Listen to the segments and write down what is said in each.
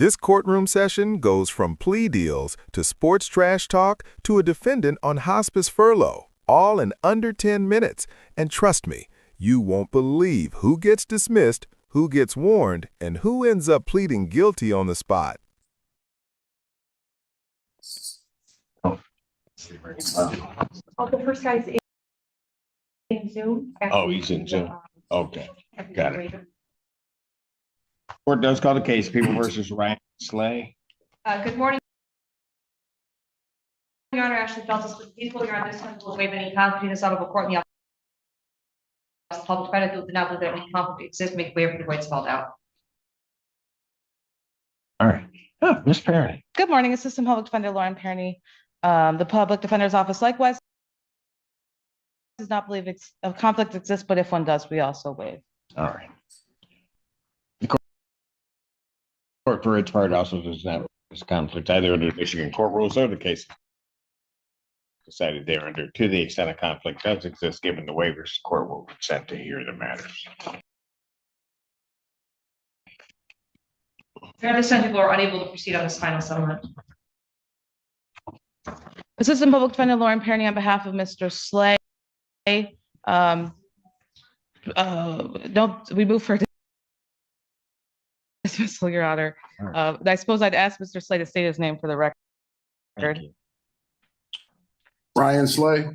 This courtroom session goes from plea deals to sports trash talk to a defendant on hospice furlough, all in under 10 minutes. And trust me, you won't believe who gets dismissed, who gets warned, and who ends up pleading guilty on the spot. Oh, the first guy's in Zoom. Oh, he's in Zoom. Okay, got it. Court does call the case, People versus Ryan Slay. Good morning, Your Honor. Ashley Feltus with people. Your Honor, this one will waive any conflict in this honorable court in the office of public defender did not believe that any conflict exists. Make waiver the way it's spelled out. All right. Oh, Ms. Perry. Good morning, Assistant Public Defender Lauren Perny. The Public Defender's Office likewise does not believe a conflict exists, but if one does, we also waive. All right. The court for its part also does not this conflict either under Michigan court rules or the case decided they're under. To the extent a conflict does exist, given the waivers, the court will consent to hear the matters. Your Honor, some people are unable to proceed on this final settlement. Assistant Public Defender Lauren Perny on behalf of Mr. Slay. No, we move for dismissal, Your Honor. I suppose I'd ask Mr. Slay to state his name for the record. Ryan Slay.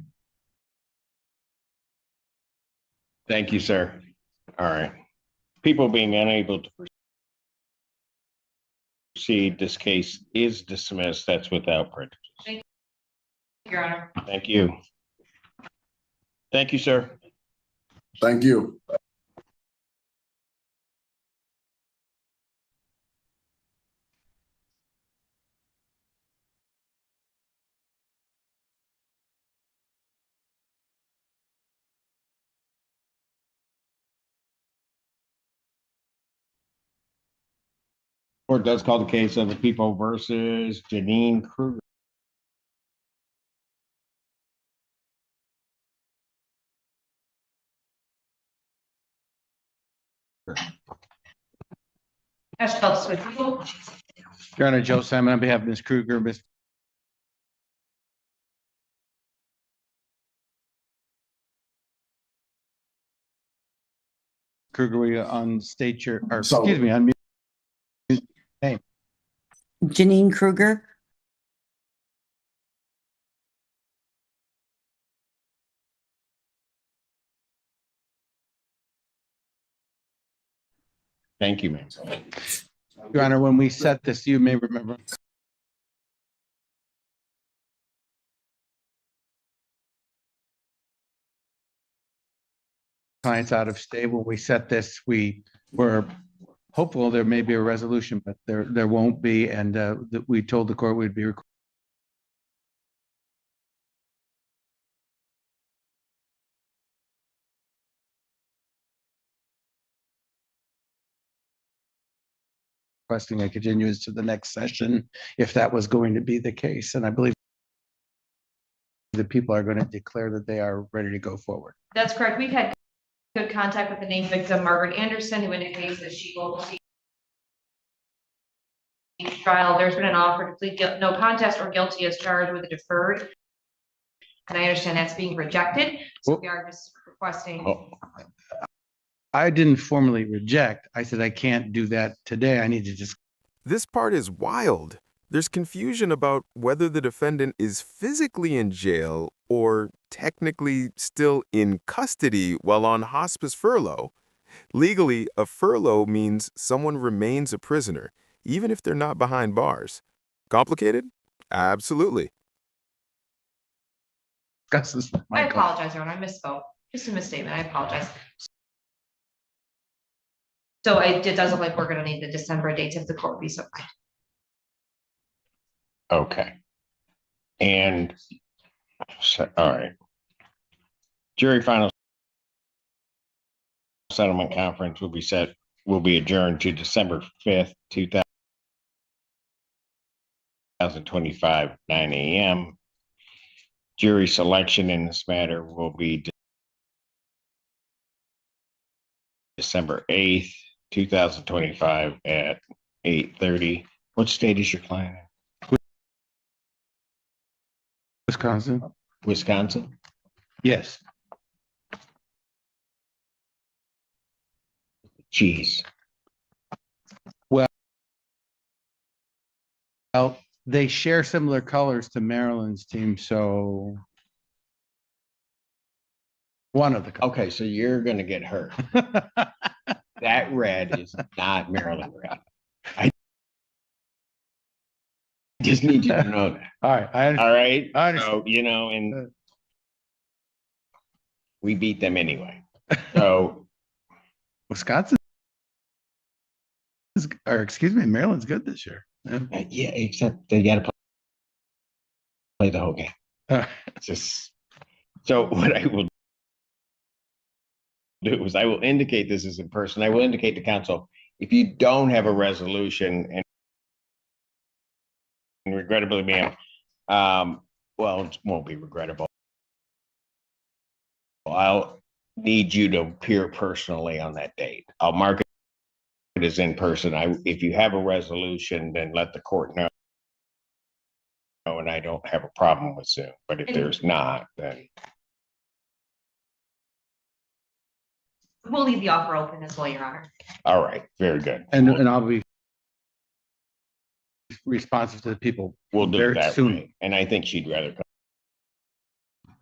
Thank you, sir. All right. People being unable to proceed, this case is dismissed. That's without prejudice. Thank you, Your Honor. Thank you. Thank you, sir. Thank you. Court does call the case of the People versus Janine Kruger. Ashley Feltus with people. Your Honor, Joe Simon on behalf of Ms. Kruger. Ms. Kruger, will you state your, or So- excuse me, unmute. Janine Kruger. Thank you, ma'am. Your Honor, when we set this, you may remember. Clients out of state, when we set this, we were hopeful there may be a resolution, but there won't be. And we told the court we'd be requesting a continuance to the next session if that was going to be the case. And I believe the people are going to declare that they are ready to go forward. That's correct. We've had good contact with the named victim, Margaret Anderson, who indicates that she will proceed trial. There's been an offer to plead no contest or guilty as charged with a deferred. And I understand that's being rejected. So we are just requesting. Oh, I didn't formally reject. I said I can't do that today. I need to just. This part is wild. There's confusion about whether the defendant is physically in jail or technically still in custody while on hospice furlough. Legally, a furlough means someone remains a prisoner, even if they're not behind bars. Complicated? Absolutely. Discuss this with I Michael. apologize, Your Honor. I misspoke. Just a misstatement. I apologize. So it does look like we're going to need the December dates if the court be so kind. okay. And so, all right. Jury final settlement conference will be adjourned to December 5th, 2025, 9 a.m. Jury selection in this matter will be December 8th, 2025 at 8:30. What state is your client in? Wisconsin? Wisconsin? Yes. Jeez. Well, they share similar colors to Maryland's team, so one of the colors. Okay, so you're gonna get hurt. That red is not Maryland red. I just need you to know that. All right, All right? I understand. So, you know, and we beat them anyway. So, Wisconsin or excuse me, Maryland's good this year. Yeah. yeah, except they gotta play the whole game. Uh, It's just, so what I will do is I will indicate this is in person. I will indicate to council, if you don't have a resolution and regrettably, ma'am, well, it won't be regrettable. I'll need you to appear personally on that date. I'll mark it as in person. If you have a resolution, then let the court know. And I don't have a problem with Zoom, but if there's not, then We'll leave the offer open as well, Your Honor. all right, very good. and I'll be responsive to the people We'll do it very that soon. way. And I think she'd rather come.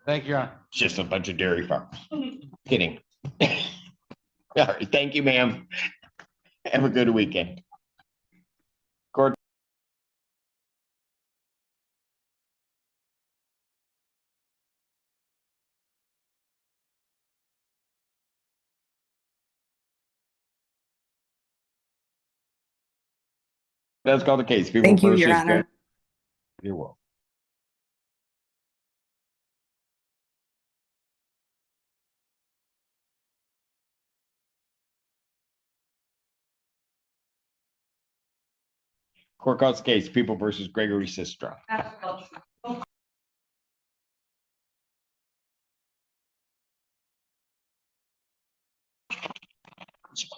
Thank you, Your Honor. It's just a bunch of dairy farms. Kidding. All right, thank you, ma'am. Have a good weekend. Court. Let's call the case. People Thank you, Your versus Honor. You're welcome. Court calls the case, People versus Gregory Sistra.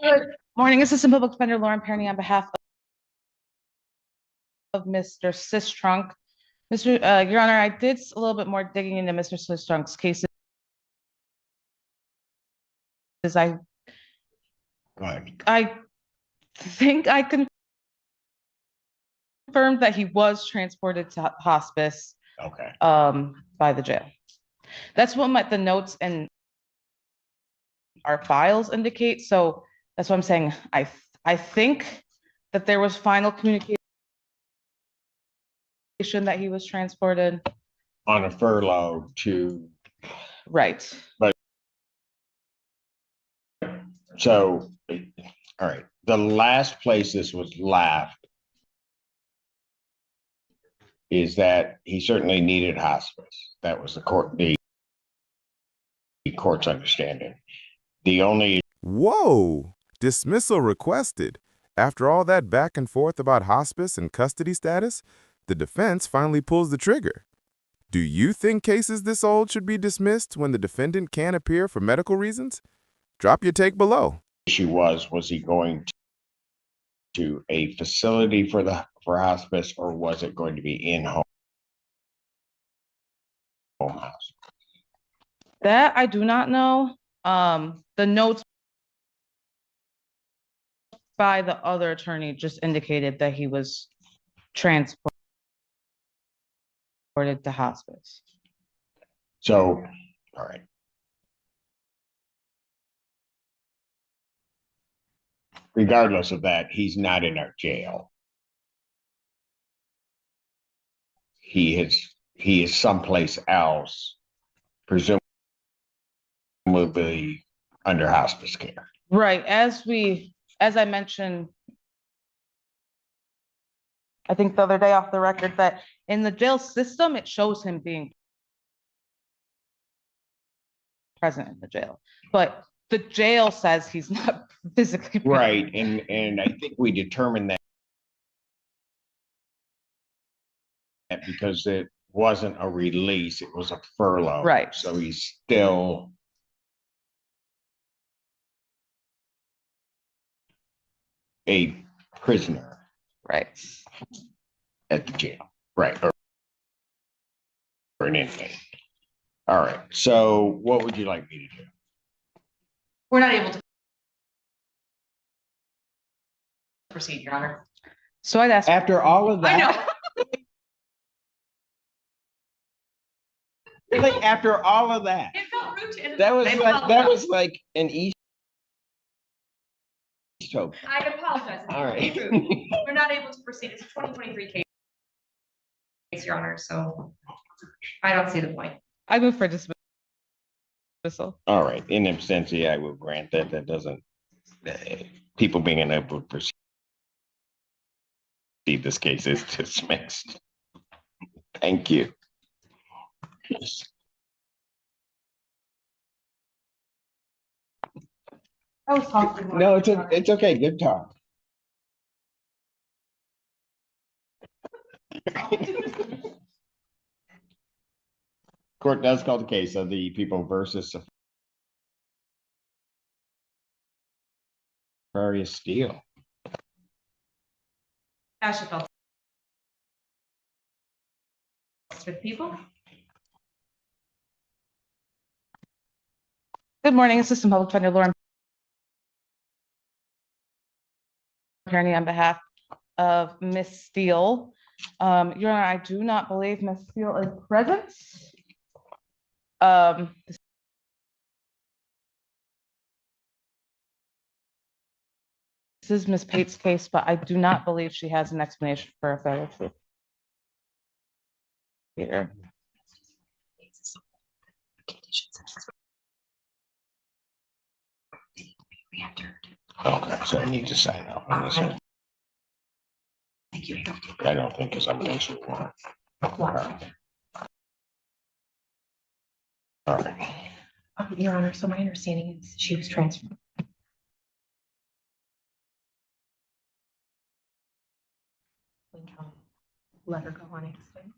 Good morning, Assistant Public Defender Lauren Perny on behalf of Mr. Sistrunk. Your Honor, I did a little bit more digging into Mr. Sistrunk's cases. I Go ahead. think I confirmed that he was transported to hospice Okay. by the jail. That's what the notes and our files indicate. So that's what I'm saying. I think that there was final communication that he was transported. On a furlough to, Right. so, all right, the last place this was left is that he certainly needed hospice. That was the court's understanding. The only Whoa! Dismissal requested. After all that back and forth about hospice and custody status, the defense finally pulls the trigger. Do you think cases this old should be dismissed when the defendant can't appear for medical reasons? Drop your take below. issue was he going to a facility for hospice, or was it going to be in home house? That I do not know. The notes by the other attorney just indicated that he was transported to hospice. So, all right. Regardless of that, he's not in our jail. He is someplace else, presumably under hospice care. Right. As I mentioned, I think the other day off the record, that in the jail system, it shows him being present in the jail, but the jail says he's not physically present. Right, and I think we determined that because it wasn't a release, it was a furlough. Right. So he's still a prisoner Right. at the jail, right? Or an inmate. All right, so what would you like me to do? We're not able to proceed, Your Honor. So I'd ask, After all of I that, know. really, after all of that, It felt rude to interrupt. that was I like, apologize. an East. Hope. I apologize. It's All right. really rude. We're not able to proceed. It's a 2023 case, Your Honor, so I don't see the point. I move for dismissal. All right, in absentia, I will grant that. That doesn't, people being unable to proceed, this case is dismissed. Thank you. I was talking. No, it's okay. Good talk. Court does call the case of the people versus Safari Steel. Ashley Phelps. For the people. Good morning, Assistant Public Defender Lauren Kearney on behalf of Miss Steele. Your Honor, I do not believe Miss Steele is present. This is Miss Pate's case, but I do not believe she has an explanation for a failure to appear. Okay, so I need to sign off on this one. Thank you. I don't think it's obligation warrant. All right. Your Honor, so my understanding is she was transferred. Let her go on accident.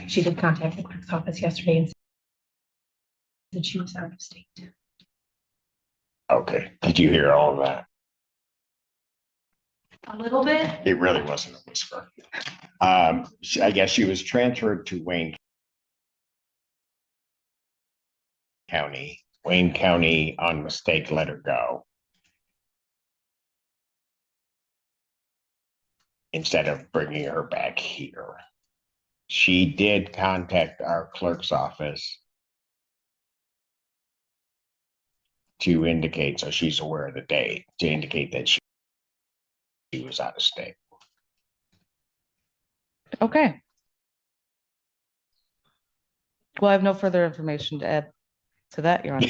She did contact the clerk's office yesterday and said she was out of state. Okay, did you hear all of that? A little bit. It really wasn't a whisper. I guess she was transferred to Wayne County. Wayne County on mistake let her go, instead of bringing her back here. She did contact our clerk's office to indicate, so she's aware of the date, to indicate that she was out of state. Okay. Well, I have no further information to add to that, Your Honor.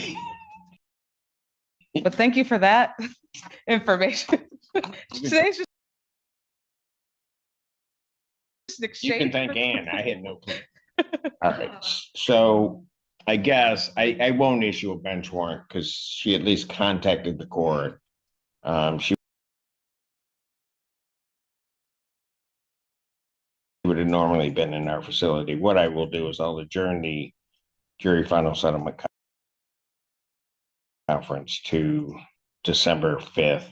But thank you for that information. Today's just an You exchange. can thank Ann, I had no clue. All right, so I guess I won't issue a bench warrant because she at least contacted the court. She would have normally been in our facility. What I will do is I'll adjourn the jury final settlement conference to December 5th,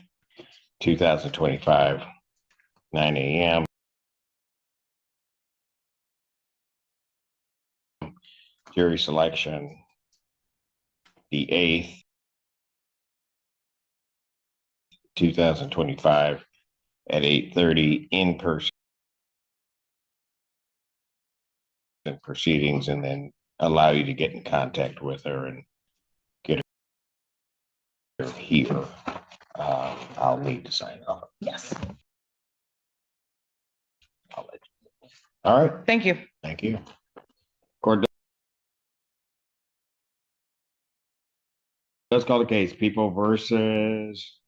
2025, 9 a.m. Jury selection, the 8th, 2025 at 8:30 in person proceedings, and then allow you to get in contact with her and get her here. I'll need to sign off. Yes. I'll let you. All right, Thank you. thank you. Court does call the case, people versus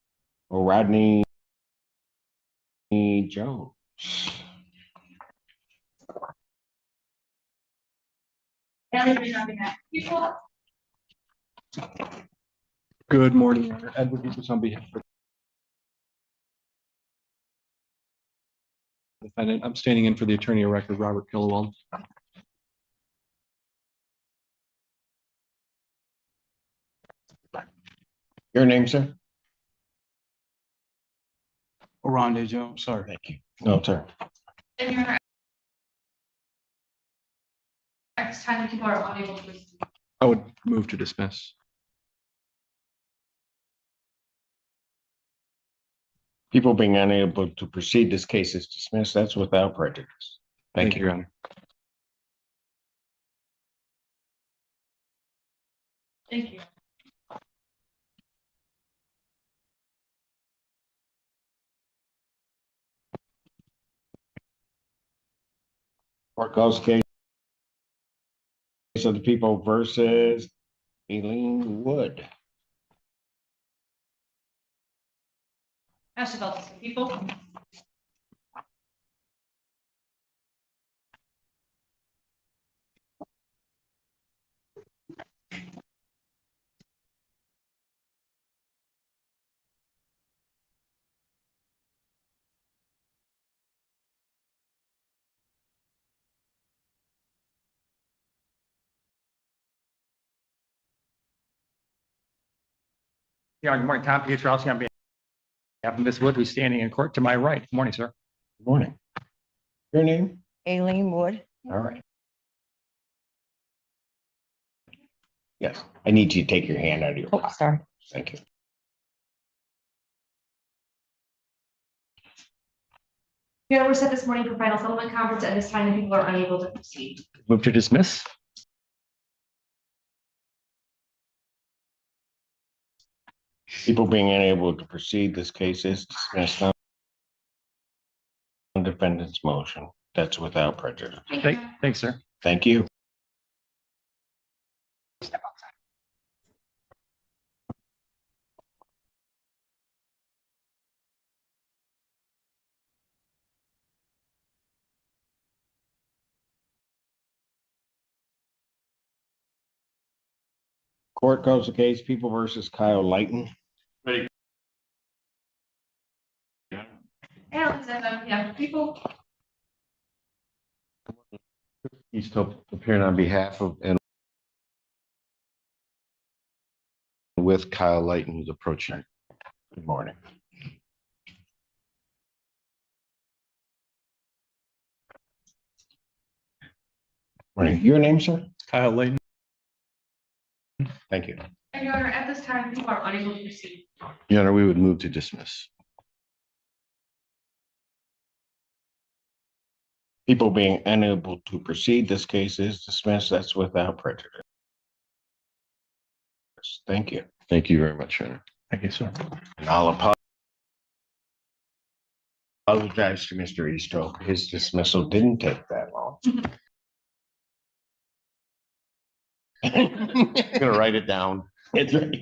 Rodney Jones. Good morning, Your Honor. Edward Lucas on behalf of the defendant. I'm standing in for the attorney of record, Robert Killawell. Your name, sir? Ronde Jones, sorry. Thank you. No, sir. And Your Honor, at this time, people are unable to proceed. I would move to dismiss. People being unable to proceed, this case is dismissed. That's without prejudice. Thank you. Your Honor. Thank you. Court calls case of the people versus Aileen Wood. Master Veltis, the people. Yeah, good morning, Tom Pietrowski on behalf of Ms. Wood, who's standing in court to my right. Good morning, sir. Good morning. Your name? Aileen Wood. All right. Yes, I need you to take your hand out of your Oh, pocket. sorry. Thank you. Your Honor, we're set this morning for final settlement conference. At this time, the people are unable to proceed. Move to dismiss. People being unable to proceed, this case is dismissed on defendant's motion. That's without prejudice. Thanks, sir. Thank you. Court calls the case People versus Kyle Lighton. Yeah, people. He's still appearing on behalf of and with Kyle Lighton, who's approaching. Good morning. Morning. Your name, sir? Kyle Layton. Thank you. And Your Honor, at this time, people are unable to proceed. Your Honor, we would move to dismiss. People being unable to proceed, this case is dismissed. That's without prejudice. Thank you. Thank you very much, Your Honor. Thank you, sir. And I'll apologize to Mr. Eastroke. His dismissal didn't take that long. I'm gonna write it down. It's right.